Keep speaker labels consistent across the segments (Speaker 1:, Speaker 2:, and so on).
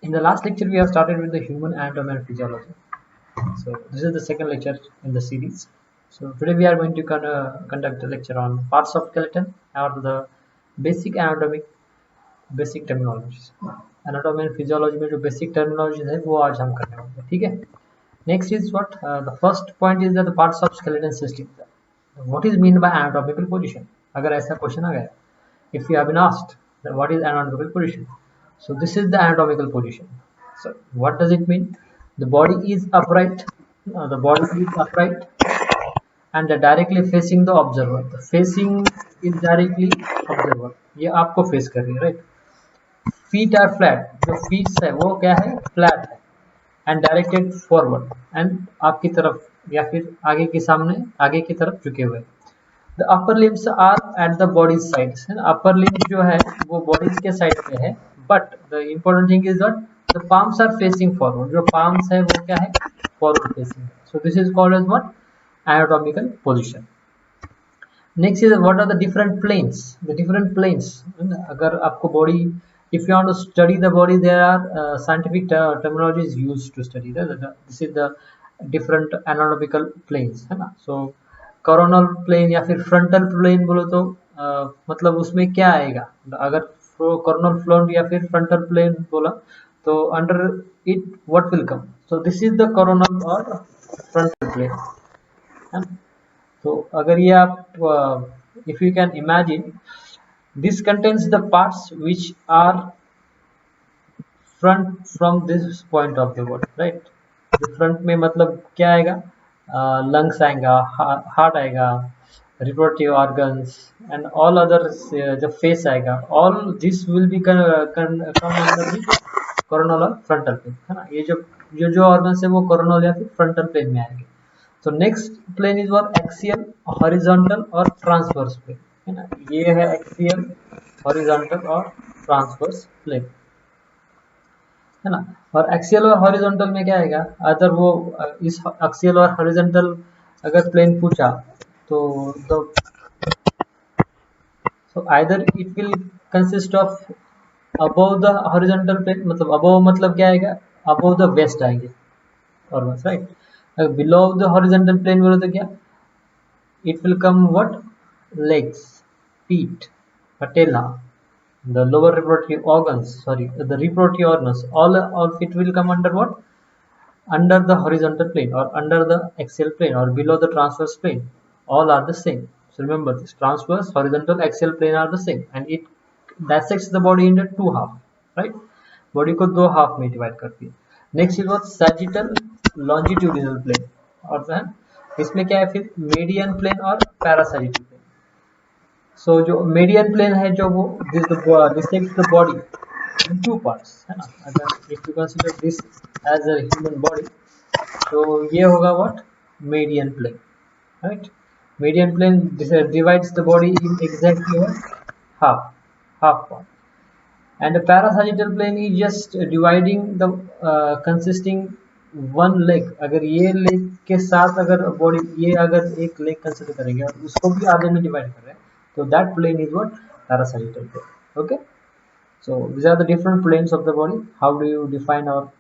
Speaker 1: In the last lecture, we have started with the human anatomy and physiology. So this is the second lecture in the series. So today we are going to conduct a lecture on parts of skeleton or the basic anatomic basic terminologies. Anatomy and physiology में जो basic terminologies है वो आज हम करने वाले हैं, ठीक है? Next is what the first point is that the parts of skeleton system. What is mean by anatomical position? अगर ऐसा question आ गया, if you have been asked that what is anatomical position, so this is the anatomical position. So what does it mean? The body is upright. The body is upright and directly facing the observer. The facing is directly observer. ये आपको face कर रही है, right? Feet are flat. जो feet है वो क्या है? Flat है and directed forward and आपकी तरफ या फिर आगे के सामने आगे की तरफ झुके हुए. The upper limbs are at the body sides. Upper limbs जो है वो bodies के side पे है, but the important thing is that the palms are facing forward. जो palms है वो क्या है? Forward facing. So this is called as what? Anatomical position. Next is what are the different planes? The different planes. अगर आपको body, if you want to study the body, there are scientific terminologies used to study that. This is the different anatomical planes, है ना? So coronal plane या फिर frontal plane बोलो तो मतलब उसमें क्या आएगा? अगर coronal plane या फिर frontal plane बोला तो under it what will come? So this is the coronal or frontal plane, है ना? तो अगर ये आप if you can imagine, this contains the parts which are front from this point of the body, right? The front में मतलब क्या आएगा? Lungs आएगा, heart आएगा, reproductive organs and all others, the face आएगा. All this will be come under the coronal और frontal plane, है ना? ये जो organs है वो coronal या फिर frontal plane में आएंगे. So next plane is what? Axial, horizontal और transverse plane, है ना? ये है axial, horizontal और transverse plane, है ना? और एक्सियल और हॉरिजॉन्टल में क्या आएगा? अगर वो इस एक्सियल और हॉरिजॉन्टल अगर प्लेन पूछा तो so either it will consist of above the horizontal plane, मतलब above मतलब क्या आएगा? above the waist आएंगे और बस, राइट? अगर below the horizontal plane बोले तो क्या? it will come what? legs, feet, patella, the lower reproductive organs, the reproductive organs, all of it will come under what? Under the horizontal plane or under the axial plane or below the transverse plane. All are the same. So remember this: transverse, horizontal, axial plane are the same, and it dissects the body into two half, right? Body को दो half में divide करती है. Next is what? Sagittal, longitudinal plane. और इसमें क्या है फिर? median plane और parasagittal plane. So जो median plane है जो वो dissects the body in two parts, है ना? अगर if you consider this as a human body, तो ये होगा what? median plane, right? Median plane divides the body in exactly what? half part. And the parasagittal plane is just dividing the consisting one leg. अगर ये leg के साथ अगर body, ये अगर एक leg consider करेंगे और उसको भी आधे में divide कर रहे हैं, तो that plane is what? Parasagittal plane. Okay, so these are the different planes of the body. How do you define or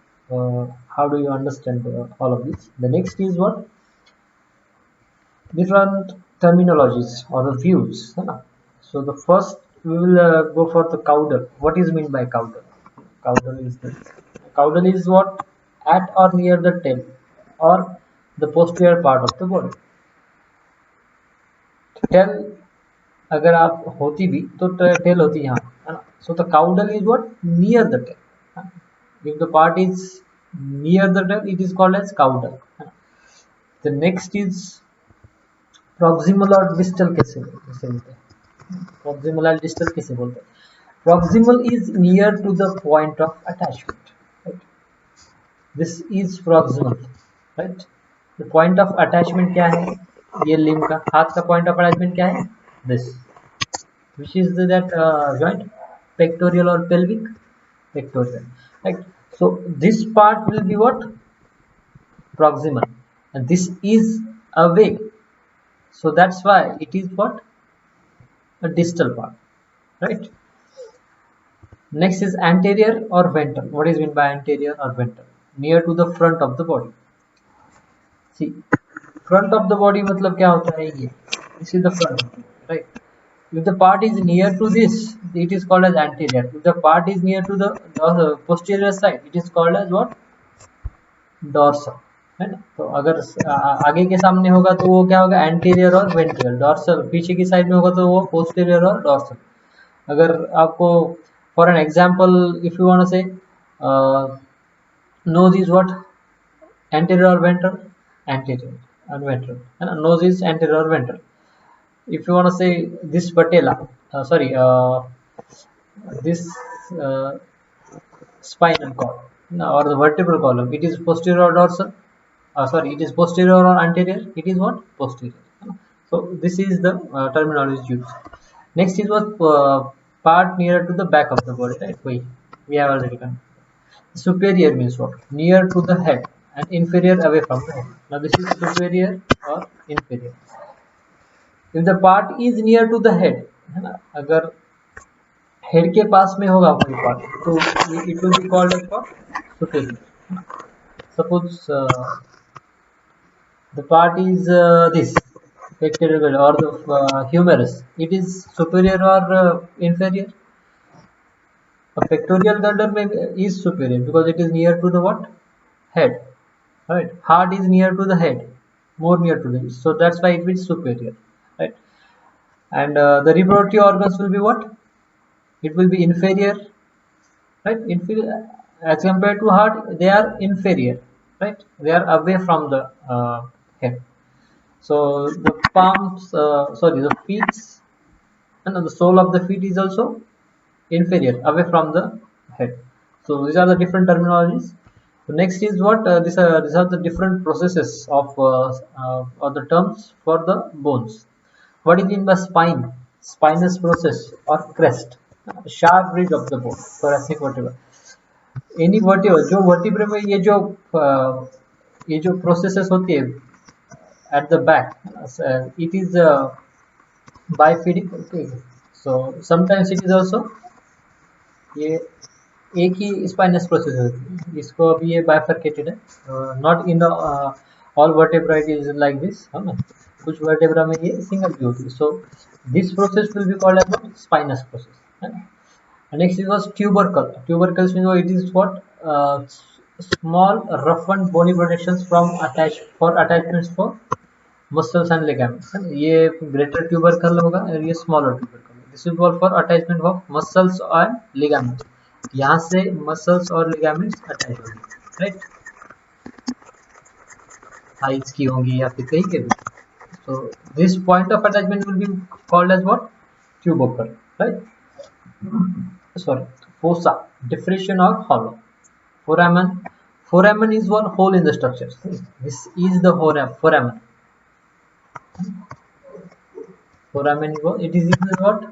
Speaker 1: how do you understand all of this? The next is what? Different terminologies or the views, है ना? So the first we will go for the caudal. What is mean by caudal? Caudal is this. Caudal is what? At or near the tail or the posterior part of the body. Tail अगर आप होती भी तो tail होती यहाँ, है ना? So the caudal is what? Near the tail. If the part is near the tail, it is called as caudal. The next is proximal और distal कैसे बोलते हैं? Proximal और distal कैसे बोलते हैं? Proximal is near to the point of attachment, right? This is proximal, right? The point of attachment क्या है? ये limb का, हाथ का point of attachment क्या है? This, which is that joint, pectoral or pelvic? Pectoral, right? So this part will be what? Proximal, and this is away. So that's why it is what? A distal part, right? Next is anterior or ventral. What is meant by anterior or ventral? Near to the front of the body. See, front of the body मतलब क्या होता है ये? This is the front, right? If the part is near to this, it is called as anterior. If the part is near to the posterior side, it is called as what? Dorsal. है ना? तो अगर आगे के सामने होगा तो वो क्या होगा? एंटीरियर और वेंट्रियल. डॉर्सल पीछे की साइड में होगा तो वो पोस्टीरियर और डॉर्सल. अगर आपको for an example if you want to say nose is what? Anterior or ventral? Anterior and ventral. And nose is anterior or ventral. If you want to say this patella, this uh, spinal cord or the vertebral column, it is posterior or dorsal. It is posterior or anterior. It is what? Posterior. So this is the terminology used. Next is what part nearer to the back of the body, right? We have already done. Superior means what? Near to the head and inferior away from the head. Now this is superior or inferior. If the part is near to the head, है ना? अगर head के पास में होगा कोई part तो it will be called as what? Superior. Suppose the part is this pectoral or the humerus. It is superior or inferior? A pectoral girdle is superior because it is near to the what? Head. Right. Heart is near to the head, more near to the. So that's why it is superior. Right. And the reproductive organs will be what? It will be inferior. Right. Inferior as compared to heart, they are inferior. Right. They are away from the head. So the palms, the feet, and the sole of the feet is also inferior, away from the head. So these are the different terminologies. So next is what? These are the different processes of or the terms for the bones. What is mean by spine? Spinous process or crest, sharp ridge of the bone, thoracic vertebra. Any vertebra, जो vertebra में ये जो processes होती है at the back, it is bifiding. Okay. So sometimes it is also ये एक ही spinous process होती है. इसको अभी ये बाइफर्केटेड है. Not in the all vertebra it is like this, है ना? कुछ वर्टेब्रा में ये सिंगल भी होती है. So this process will be called as spinous process, है ना? Next is was tubercle. Tubercles mean it is what? Small roughened bony protections from attach for attachments for muscles and ligaments. ये greater tubercle होगा और ये smaller tubercle. This is called for attachment of muscles and ligaments. यहाँ से muscles और ligaments attach होंगे, right? Thighs की होंगी या फिर कहीं के भी. So this point of attachment will be called as what? Tubercle, right? Sorry, fossa, diffraction or hollow. Foramen is one hole in the structure. This is the foramen. Foramen is what? It is what?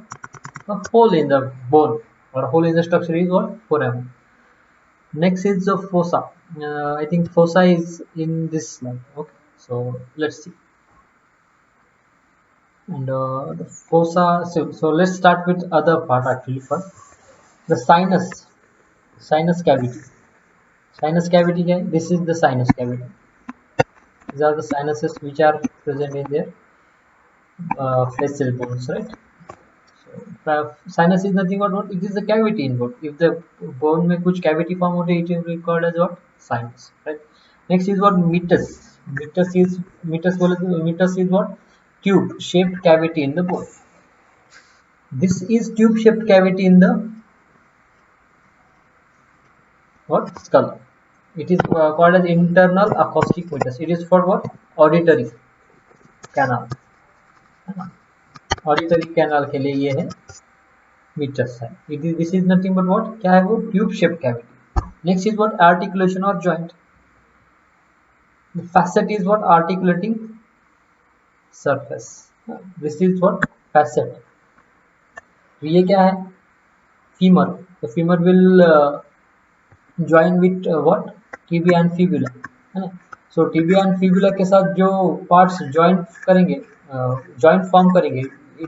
Speaker 1: A hole in the bone or a hole in the structure is what? Foramen. Next is the fossa. I think fossa is in this slide. Okay, so let's see. And the fossa. So let's start with other part actually first. The sinus cavity. Sinus cavity. This is the sinus cavity. These are the sinuses which are present in their facial bones, right? So sinus is nothing but what? It is the cavity in bone. If the bone में कुछ cavity form होते हैं, it is called as what? Sinus, right? Next is what? Meatus. Meatus is what? Tube shaped cavity in the bone. This is tube shaped cavity in the what? Skull. It is called as internal acoustic meatus. It is for what? Auditory canal. Auditory canal के लिए ये है meatus है. This is nothing but what? क्या है वो? Tube shape cavity. Next is what? Articulation और joint. Facet is what? Articulating surface. This is what? Facet. ये क्या है? Femur. The femur will join with what? Tibia and fibula, है ना? So tibia and fibula के साथ जो parts joint करेंगे, जॉइंट फॉर्म करेंगे,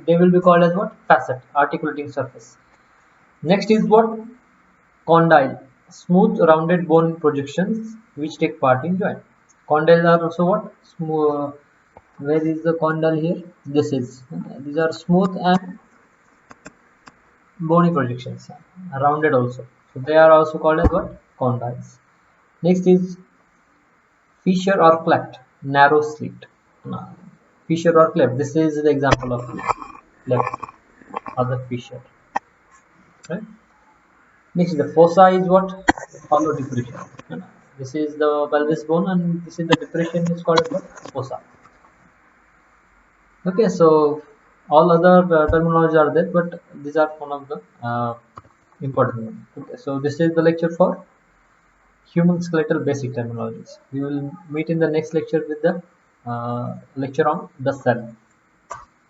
Speaker 1: they will be called as what? Facet, articulating surface. Next is what? Condyle, smooth rounded bone projections which take part in joint. Condyles are also what? Smooth. Where is the condyle here? This is. These are smooth and bony projections, rounded also. So they are also called as what? Condyles. Next is fissure or cleft, narrow slit. Fissure or cleft. This is the example of cleft or the fissure. Right? Next, the fossa is what? Hollow depression. This is the pelvis bone, and this is the depression is called what? Fossa. Okay, so all other terminology are there, but these are one of the important ones. Okay, so this is the lecture for human skeletal basic terminologies. We will meet in the next lecture with the lecture on the cell.